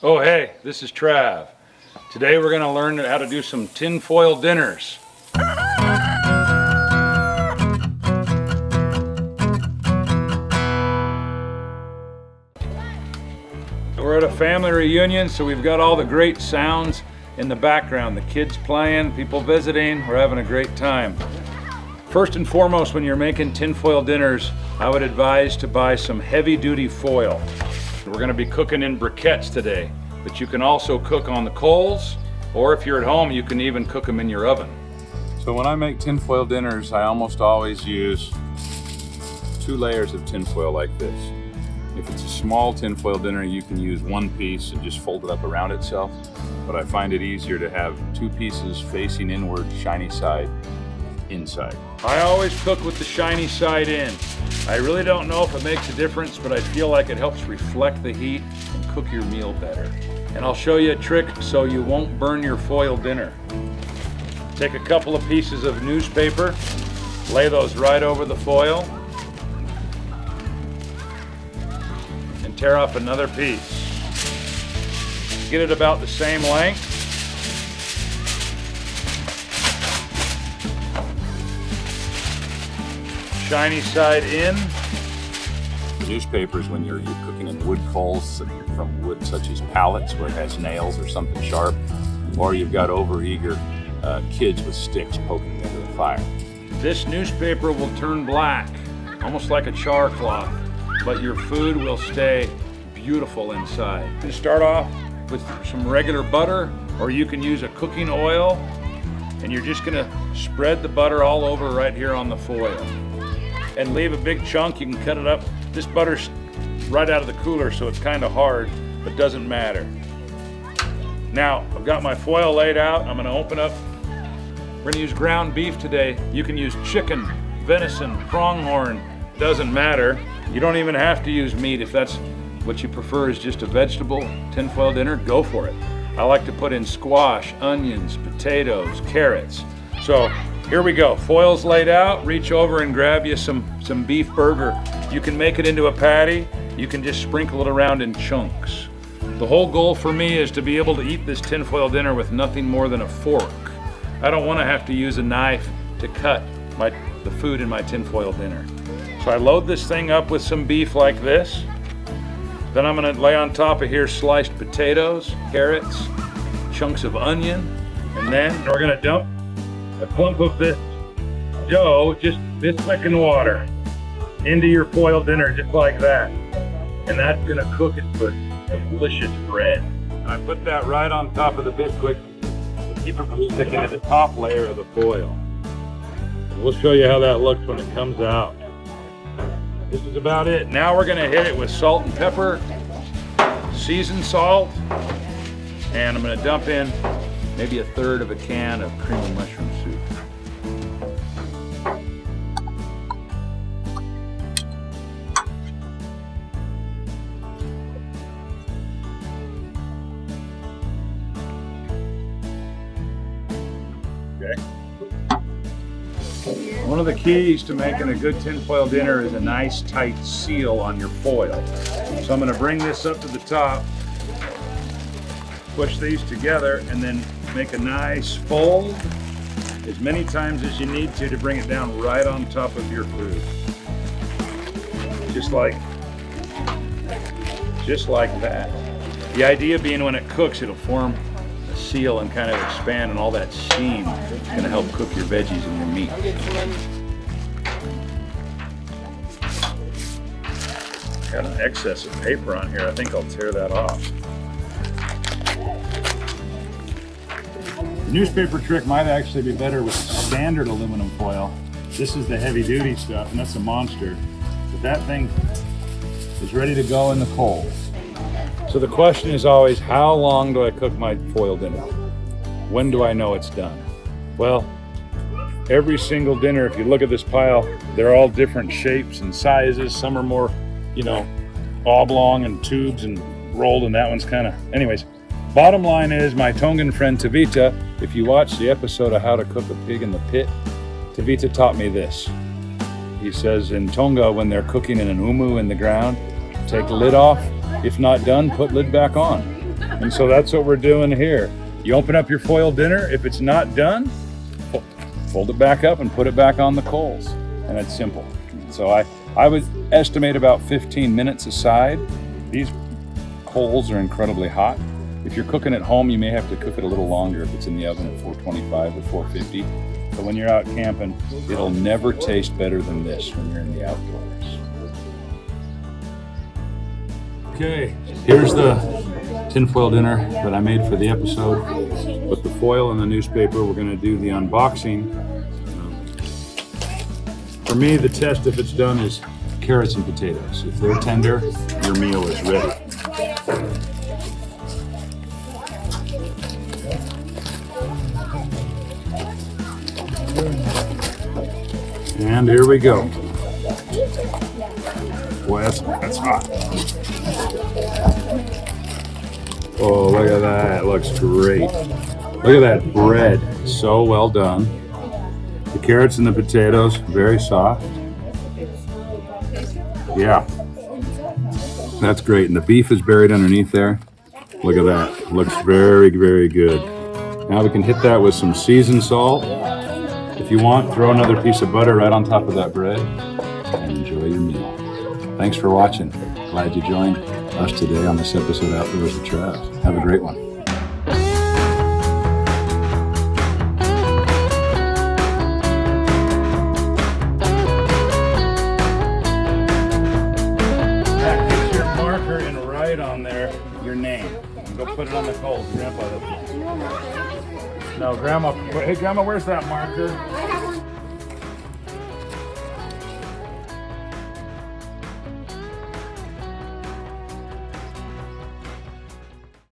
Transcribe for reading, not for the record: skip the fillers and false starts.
Oh hey, this is Trav. Today we're going to learn how to do some tinfoil dinners. We're at a family reunion, so we've got all the great sounds in the background. The kids playing, people visiting, we're having a great time. First and foremost, when you're making tinfoil dinners, I would advise to buy some heavy-duty foil. We're going to be cooking in briquettes today, but you can also cook on the coals, or if you're at home, you can even cook them in your oven. So when I make tinfoil dinners, I almost always use 2 layers of tinfoil like this. If it's a small tinfoil dinner, you can use 1 piece and just fold it up around itself, but I find it easier to have 2 pieces facing inward, shiny side inside. I always cook with the shiny side in. I really don't know if it makes a difference, but I feel like it helps reflect the heat and cook your meal better. And I'll show you a trick so you won't burn your foil dinner. Take a couple of pieces of newspaper, lay those right over the foil, and tear off another piece. Get it about the same length. Shiny side in. Newspapers, when you're cooking in wood coals from wood such as pallets where it has nails or something sharp, or you've got overeager kids with sticks poking into the fire. This newspaper will turn black, almost like a char cloth, but your food will stay beautiful inside. You start off with some regular butter, or you can use a cooking oil, and you're just gonna spread the butter all over right here on the foil. And leave a big chunk, you can cut it up. This butter's right out of the cooler, so it's kind of hard, but doesn't matter. Now, I've got my foil laid out. I'm gonna open up. We're gonna use ground beef today. You can use chicken, venison, pronghorn, doesn't matter. You don't even have to use meat. If that's what you prefer is just a vegetable tinfoil dinner, go for it. I like to put in squash, onions, potatoes, carrots. So here we go, foil's laid out. Reach over and grab you some beef burger. You can make it into a patty. You can just sprinkle it around in chunks. The whole goal for me is to be able to eat this tinfoil dinner with nothing more than a fork. I don't want to have to use a knife to cut the food in my tinfoil dinner. So I load this thing up with some beef like this. Then I'm gonna lay on top of here sliced potatoes, carrots, chunks of onion, and then we're gonna dump a clump of this dough, just this thick in water, into your foil dinner, just like that. And that's gonna cook it with delicious bread. And I put that right on top of the Bisquick to keep it from sticking to the top layer of the foil. And we'll show you how that looks when it comes out. This is about it. Now we're gonna hit it with salt and pepper, seasoned salt, and I'm gonna dump in maybe 1/3 of a can of cream of mushroom soup. Okay. One of the keys to making a good tinfoil dinner is a nice tight seal on your foil. So I'm going to bring this up to the top, push these together, and then make a nice fold as many times as you need to bring it down right on top of your food. Just like that. The idea being when it cooks, it'll form a seal and kind of expand, and all that steam is going to help cook your veggies and your meat. Got an excess of paper on here. I think I'll tear that off. The newspaper trick might actually be better with standard aluminum foil. This is the heavy duty stuff, and that's a monster. But that thing is ready to go in the coals. So the question is always, how long do I cook my foil dinner? When do I know it's done? Well, every single dinner, if you look at this pile, they're all different shapes and sizes. Some are more, oblong and tubes and rolled, and that one's kind of, anyways. Bottom line is, my Tongan friend Tavita, if you watch the episode of How to Cook a Pig in the Pit, Tavita taught me this. He says in Tonga, when they're cooking in an umu in the ground, take the lid off. If not done, put lid back on. And so that's what we're doing here. You open up your foil dinner. If it's not done, fold it back up and put it back on the coals. And it's simple. So I would estimate about 15 minutes aside. These coals are incredibly hot. If you're cooking at home, you may have to cook it a little longer if it's in the oven at 425 or 450. But when you're out camping, it'll never taste better than this when you're in the outdoors. Okay, here's the tinfoil dinner that I made for the episode. With the foil and the newspaper, we're gonna do the unboxing. For me, the test if it's done is carrots and potatoes. If they're tender, your meal is ready. And here we go. Boy, that's hot. Oh, look at that. It looks great. Look at that bread. So well done. The carrots and the potatoes, very soft. Yeah. That's great. And the beef is buried underneath there. Look at that. It looks very, very good. Now we can hit that with some seasoned salt. If you want, throw another piece of butter right on top of that bread and enjoy your meal. Thanks for watching. Glad you joined us today on this episode of Outdoors with Trav. Have a great one. Get your marker and write on there your name. And go put it on the coals. Grandpa. No, Grandma. Hey, Grandma, where's that marker?